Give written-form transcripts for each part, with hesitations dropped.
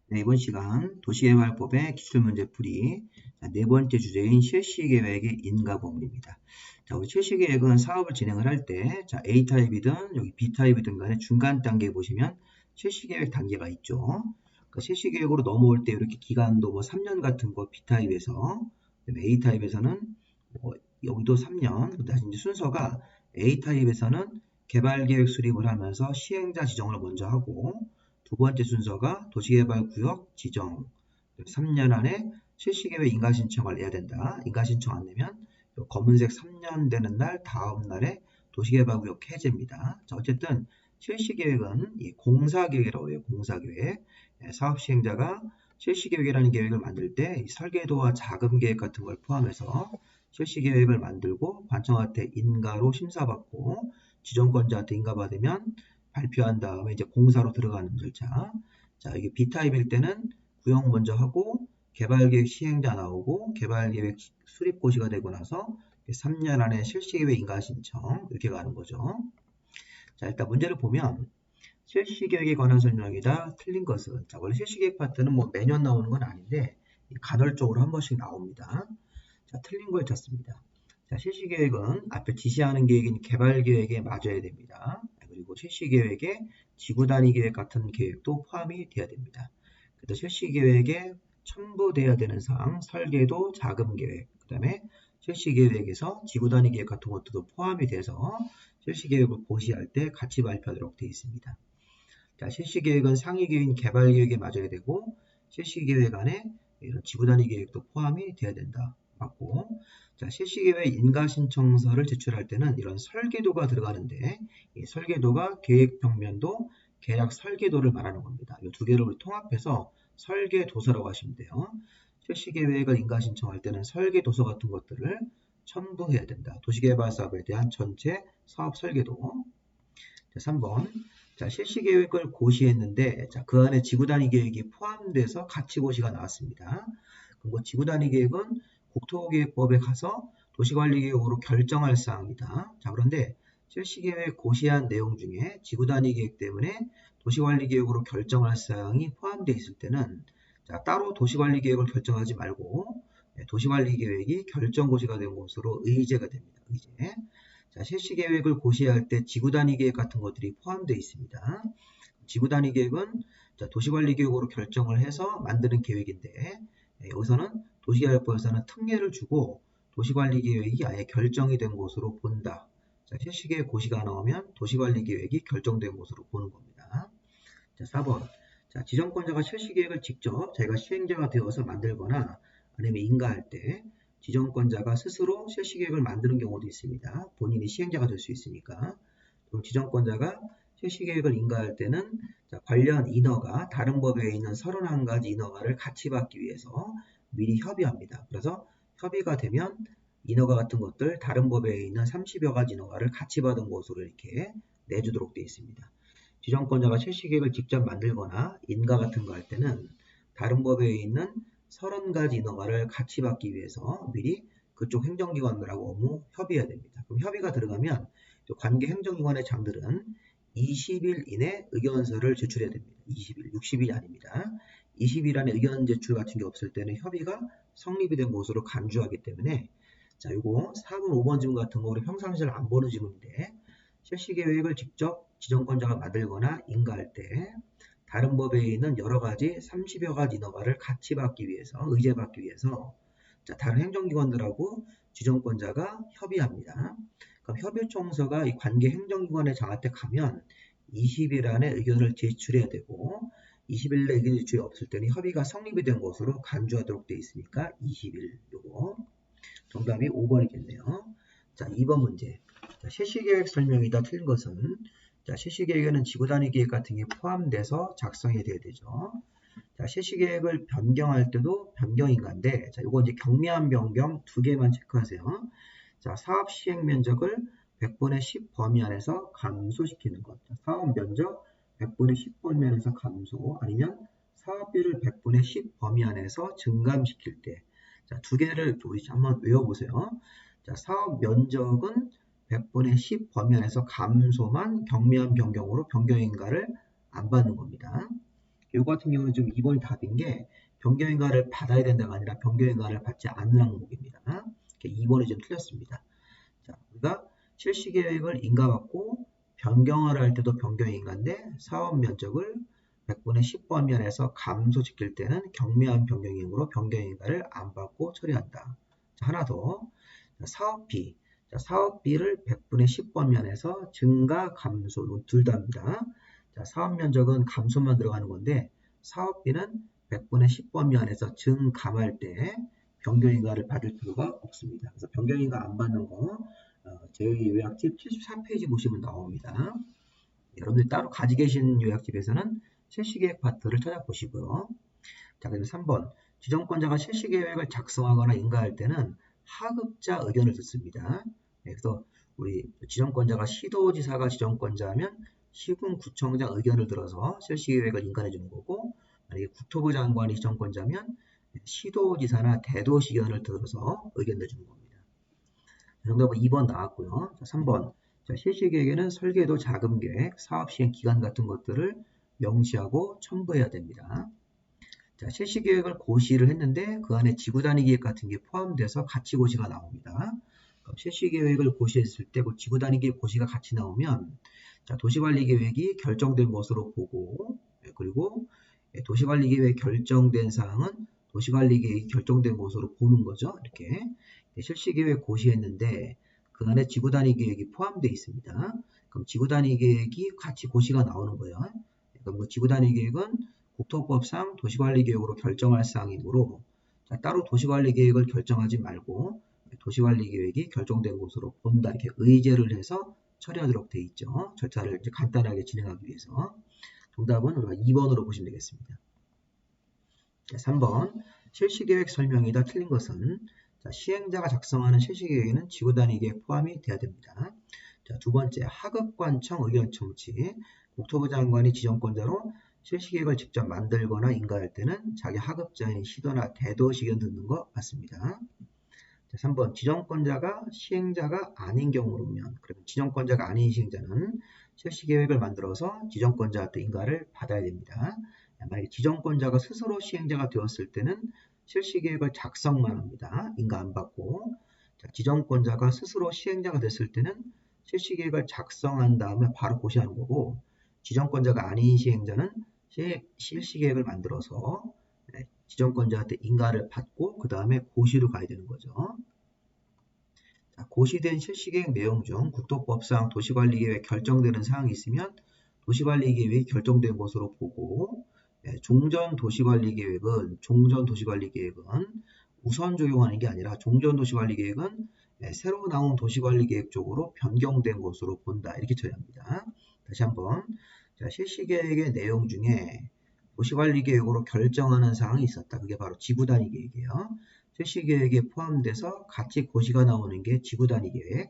네, 이번 시간 도시개발법의 기출문제풀이 네 번째 주제인 실시계획의 인가범위입니다. 자, 우리 실시계획은 사업을 진행을 할 때 A타입이든 여기 B타입이든 간에 중간 단계에 보시면 실시계획 단계가 있죠. 그러니까 실시계획으로 넘어올 때 이렇게 기간도 뭐 3년 같은 거 B타입에서, A타입에서는 여기도 3년, 다시 이제 순서가 A타입에서는 개발계획 수립을 하면서 시행자 지정을 먼저 하고, 두 번째 순서가 도시개발구역 지정, 3년 안에 실시계획 인가신청을 내야 된다. 인가신청 안 내면 검은색 3년 되는 날 다음 날에 도시개발구역 해제입니다. 자, 어쨌든 실시계획은 이 공사계획이라고 해요. 공사계획. 사업 시행자가 실시계획이라는 계획을 만들 때 설계도와 자금계획 같은 걸 포함해서 실시계획을 만들고 관청한테 인가로 심사받고 지정권자한테 인가받으면 발표한 다음에 이제 공사로 들어가는 절차. 자, 이게 B타입일 때는 구형 먼저 하고 개발계획 시행자 나오고 개발계획 수립고시가 되고 나서 3년 안에 실시계획 인가 신청 이렇게 가는 거죠. 자, 일단 문제를 보면 실시계획에 관한 설명이다. 틀린 것은 자, 원래 실시계획 파트는 뭐 매년 나오는 건 아닌데 간헐적으로 한 번씩 나옵니다. 자, 틀린 걸 찾습니다. 자, 실시계획은 앞에 지시하는 계획인 개발계획에 맞아야 됩니다. 그리고 실시계획에 지구단위 계획 같은 계획도 포함이 돼야 됩니다. 그래서 실시계획에 첨부돼야 되는 사항, 설계도, 자금계획, 그 다음에 실시계획에서 지구단위 계획 같은 것도 포함이 돼서 실시계획을 고시할 때 같이 발표하도록 되어 있습니다. 자, 실시계획은 상위계획인 개발계획에 맞아야 되고 실시계획 안에 이런 지구단위 계획도 포함이 돼야 된다. 맞고, 자, 실시계획 인가신청서를 제출할 때는 이런 설계도가 들어가는데 이 설계도가 계획평면도, 계약 설계도를 말하는 겁니다. 이 두 개를 통합해서 설계도서라고 하시면 돼요. 실시계획을 인가신청할 때는 설계도서 같은 것들을 첨부해야 된다. 도시개발 사업에 대한 전체 사업 설계도. 자, 3번. 자, 실시계획을 고시했는데 그 안에 지구단위 계획이 포함돼서 같이 고시가 나왔습니다. 그리고 지구단위 계획은 국토계획법에 가서 도시관리계획으로 결정할 사항이다. 자, 그런데 실시계획 고시한 내용 중에 지구단위 계획 때문에 도시관리계획으로 결정할 사항이 포함되어 있을 때는 따로 도시관리계획을 결정하지 말고 도시관리계획이 결정고시가 된 것으로 의제가 됩니다. 의제. 자, 실시계획을 고시할 때 지구단위 계획 같은 것들이 포함되어 있습니다. 지구단위 계획은 도시관리계획으로 결정을 해서 만드는 계획인데 여기서는 도시개발법에서는 특례를 주고 도시관리계획이 아예 결정이 된 것으로 본다. 자, 실시계획 고시가 나오면 도시관리계획이 결정된 것으로 보는 겁니다. 자, 4번. 자, 지정권자가 실시계획을 직접 자기가 시행자가 되어서 만들거나 아니면 인가할 때 지정권자가 스스로 실시계획을 만드는 경우도 있습니다. 본인이 시행자가 될 수 있으니까. 그럼 지정권자가 실시계획을 인가할 때는 관련 인허가, 다른 법에 있는 31가지 인허가를 같이 받기 위해서 미리 협의합니다. 그래서 협의가 되면 인허가 같은 것들, 다른 법에 있는 30여 가지 인허가를 같이 받은 것으로 이렇게 내주도록 되어 있습니다. 지정권자가 실시계획을 직접 만들거나 인가 같은 거 할 때는 다른 법에 있는 30가지 인허가를 같이 받기 위해서 미리 그쪽 행정기관들하고 업무 협의해야 됩니다. 그럼 협의가 들어가면 관계 행정기관의 장들은 20일 이내 의견서를 제출해야 됩니다. 20일, 60일이 아닙니다. 20일 안에 의견 제출 같은 게 없을 때는 협의가 성립이 된 것으로 간주하기 때문에 자, 이거 4번, 5번 지문 같은 거 우리 평상시에 안 보는 지문인데 실시계획을 직접 지정권자가 만들거나 인가할 때 다른 법에 있는 여러 가지 30여 가지 인허가를 같이 받기 위해서, 의제받기 위해서 다른 행정기관들하고 지정권자가 협의합니다. 그럼 협의청서가 이 관계 행정기관의 장한테 가면 20일 안에 의견을 제출해야 되고 20일 내 의견 제출이 없을 때는 협의가 성립이 된 것으로 간주하도록 되어 있으니까 20일 요거 정답이 5번이겠네요. 자, 2번 문제. 자, 실시계획 설명이다. 틀린 것은 자, 실시계획에는 지구단위 계획 같은 게 포함돼서 작성이 돼야 되죠. 자, 실시계획을 변경할 때도 변경인가인데 자, 이거 이제 경미한 변경 두 개만 체크하세요. 자, 사업 시행 면적을 100분의 10 범위 안에서 감소시키는 것. 자, 사업 면적 100분의 10 범위 안에서 감소 아니면 사업비를 100분의 10 범위 안에서 증감시킬 때. 자, 두 개를 우리 한번 외워보세요. 자, 사업 면적은 100분의 10 범위 안에서 감소만 경미한 변경으로 변경인가를 안 받는 겁니다. 이거 같은 경우는 지금 2번이 답인 게 변경인가를 받아야 된다가 아니라 변경인가를 받지 않는 항목입니다. 2번이 좀 틀렸습니다. 자, 우리가 실시계획을 인가받고 변경을 할 때도 변경인가인데 사업 면적을 100분의 10번면 해서 감소시킬 때는 경미한 변경이므로 변경인가를 안 받고 처리한다. 자, 하나 더. 자, 사업비. 자, 사업비를 100분의 10번면 해서 증가, 감소 둘 다입니다. 자, 사업 면적은 감소만 들어가는 건데 사업비는 100분의 10번면 해서 증감할 때 변경인가를 받을 필요가 없습니다. 그래서 변경인가 안 받는 거 저희 요약집 74페이지 보시면 나옵니다. 여러분들 따로 가지고 계신 요약집에서는 실시계획 파트를 찾아보시고요. 자, 그다음에 3번. 지정권자가 실시계획을 작성하거나 인가할 때는 하급자 의견을 듣습니다. 그래서 우리 지정권자가 시도지사가 지정권자하면 시군구청장 의견을 들어서 실시계획을 인가해 주는 거고, 만약에 국토부 장관이 지정권자면 시도지사나 대도시 의견을 들어서 의견 내주는 겁니다. 정답은 2번 나왔고요. 자, 3번. 자, 실시계획에는 설계도, 자금계획, 사업시행 기간 같은 것들을 명시하고 첨부해야 됩니다. 자, 실시계획을 고시를 했는데 그 안에 지구단위 계획 같은 게 포함돼서 같이 고시가 나옵니다. 그럼 실시계획을 고시했을 때 그 지구단위 계획 고시가 같이 나오면 자, 도시관리계획이 결정된 것으로 보고 그리고 도시관리계획 결정된 사항은 도시관리계획이 결정된 것으로 보는 거죠. 이렇게 실시계획 고시했는데 그 안에 지구단위 계획이 포함되어 있습니다. 그럼 지구단위 계획이 같이 고시가 나오는 거예요. 그럼 그 지구단위 계획은 국토법상 도시관리계획으로 결정할 사항이므로 자, 따로 도시관리계획을 결정하지 말고 도시관리계획이 결정된 곳으로 본다 이렇게 의제를 해서 처리하도록 되어 있죠. 절차를 이제 간단하게 진행하기 위해서. 정답은 우리가 2번으로 보시면 되겠습니다. 자, 3번 실시계획 설명이다. 틀린 것은 자, 시행자가 작성하는 실시계획에는 지구단위 계획 포함이 돼야 됩니다. 자, 두 번째 하급관청 의견 청취. 국토부 장관이 지정권자로 실시계획을 직접 만들거나 인가할 때는 자기 하급자인 시도나 대도시 의견 듣는 거 맞습니다. 자, 3번 지정권자가 시행자가 아닌 경우로면 그러면 지정권자가 아닌 시행자는 실시계획을 만들어서 지정권자한테 인가를 받아야 됩니다. 만약에 지정권자가 스스로 시행자가 되었을 때는 실시계획을 작성만 합니다. 인가 안 받고 자, 지정권자가 스스로 시행자가 됐을 때는 실시계획을 작성한 다음에 바로 고시하는 거고 지정권자가 아닌 시행자는 실시계획을 만들어서 지정권자한테 인가를 받고 그 다음에 고시로 가야 되는 거죠. 자, 고시된 실시계획 내용 중 국토법상 도시관리계획 결정되는 사항이 있으면 도시관리계획이 결정된 것으로 보고 종전도시관리계획은 우선 적용하는 게 아니라 종전도시관리계획은 새로 나온 도시관리계획 쪽으로 변경된 것으로 본다. 이렇게 처리합니다. 다시 한번 자, 실시계획의 내용 중에 도시관리계획으로 결정하는 사항이 있었다. 그게 바로 지구단위 계획이에요. 실시계획에 포함돼서 같이 고시가 나오는 게 지구단위 계획.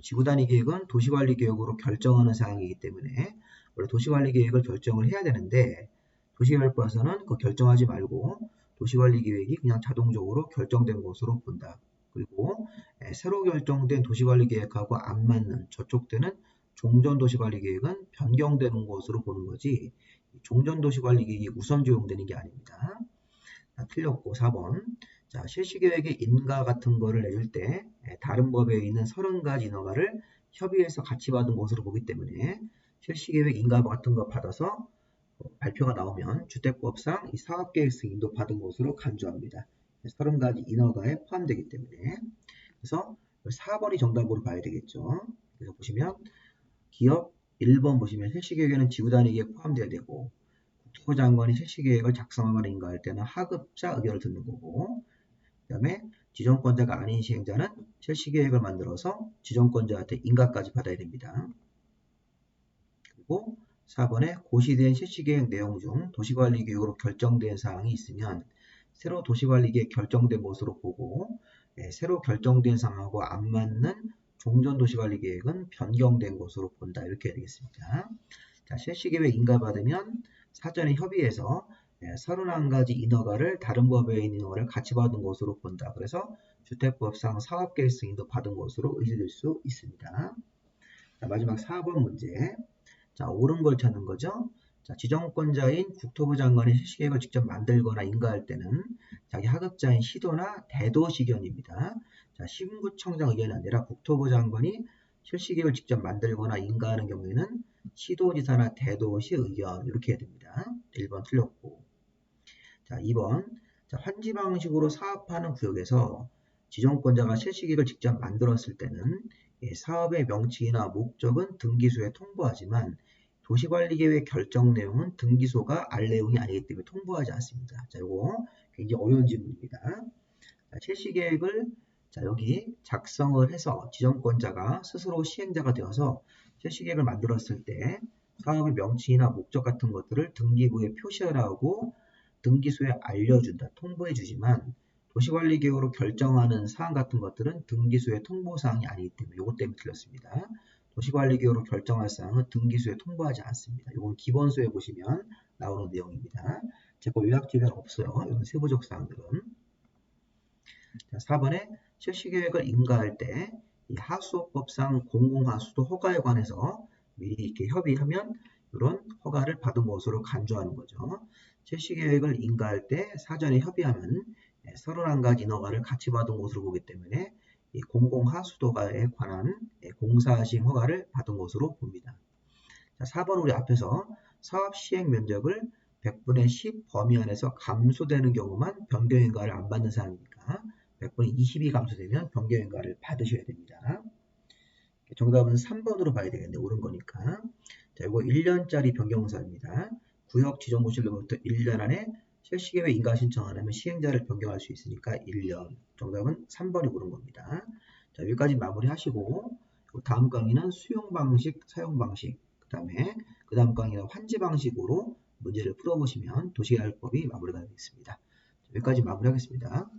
지구단위 계획은 도시관리계획으로 결정하는 사항이기 때문에 원래 도시관리계획을 결정을 해야 되는데 도시계획법에서는 그 결정하지 말고 도시관리계획이 그냥 자동적으로 결정된 것으로 본다. 그리고 새로 결정된 도시관리계획하고 안 맞는 저쪽 때는 종전도시관리계획은 변경되는 것으로 보는 거지 종전도시관리계획이 우선 적용되는 게 아닙니다. 자, 틀렸고 4번 자, 실시계획의 인가 같은 거를 내줄 때 다른 법에 있는 30가지 인허가를 협의해서 같이 받은 것으로 보기 때문에 실시계획 인가 같은 거 받아서 발표가 나오면 주택법상 이 사업계획 승인도 받은 것으로 간주합니다. 30가지 인허가에 포함되기 때문에 그래서 4번이 정답으로 봐야 되겠죠. 그래서 보시면 기업 1번 보시면 실시계획에는 지구단위 계획 포함되어야 되고 국토부 장관이 실시계획을 작성하거나 인가할 때는 하급자 의견을 듣는 거고 그 다음에 지정권자가 아닌 시행자는 실시계획을 만들어서 지정권자한테 인가까지 받아야 됩니다. 그리고 4번에 고시된 실시계획 내용 중 도시관리계획으로 결정된 사항이 있으면 새로 도시관리계획 결정된 것으로 보고 새로 결정된 사항하고 안 맞는 종전도시관리계획은 변경된 것으로 본다. 이렇게 해야 되겠습니다. 자, 실시계획 인가받으면 사전에 협의해서 31가지 인허가를 다른 법에 있는 인허가를 같이 받은 것으로 본다. 그래서 주택법상 사업계획 승인도 받은 것으로 의지될 수 있습니다. 자, 마지막 4번 문제. 자, 옳은 걸 찾는 거죠. 자, 지정권자인 국토부 장관이 실시계획을 직접 만들거나 인가할 때는 자기 하급자인 시도나 대도시견입니다. 자, 시군구청장 의견이 아니라 국토부 장관이 실시계획을 직접 만들거나 인가하는 경우에는 시도지사나 대도시 의견 이렇게 해야 됩니다. 1번 틀렸고. 자, 2번. 자, 환지 방식으로 사업하는 구역에서 지정권자가 실시계획을 직접 만들었을 때는 사업의 명칭이나 목적은 등기소에 통보하지만 도시관리계획 결정 내용은 등기소가 알 내용이 아니기 때문에 통보하지 않습니다. 자, 이거 굉장히 어려운 질문입니다. 자, 실시계획을 자, 여기 작성을 해서 지정권자가 스스로 시행자가 되어서 실시계획을 만들었을 때 사업의 명칭이나 목적 같은 것들을 등기부에 표시하라고 등기소에 알려준다, 통보해주지만 도시관리계획으로 결정하는 사항 같은 것들은 등기소의 통보사항이 아니기 때문에 이것 때문에 틀렸습니다. 도시관리계획으로 결정할 사항은 등기소에 통보하지 않습니다. 이건 기본소에 보시면 나오는 내용입니다. 제거 요약집에는 없어요. 이런 세부적 사항들은. 자, 4번에 실시계획을 인가할 때 이 하수업법상 공공하수도 허가에 관해서 미리 이렇게 협의하면 이런 허가를 받은 것으로 간주하는 거죠. 실시계획을 인가할 때 사전에 협의하면 31가지 인허가를 같이 받은 것으로 보기 때문에 이 공공하수도가에 관한 공사시행 허가를 받은 것으로 봅니다. 자, 4번 우리 앞에서 사업 시행 면적을 100분의 10 범위 안에서 감소되는 경우만 변경인가를 안 받는 사항이니까 100분의 20이 감소되면 변경인가를 받으셔야 됩니다. 정답은 3번으로 봐야 되겠네. 옳은 거니까. 자, 이거 1년짜리 변경사입니다. 구역 지정고시로부터 1년 안에 실시계획 인가 신청 안 하면 시행자를 변경할 수 있으니까 1년. 정답은 3번이 옳은 겁니다. 자, 여기까지 마무리하시고 다음 강의는 수용 방식, 사용 방식, 그 다음 강의는 환지 방식으로 문제를 풀어보시면 도시계획법이 마무리가 되겠습니다. 여기까지 마무리하겠습니다.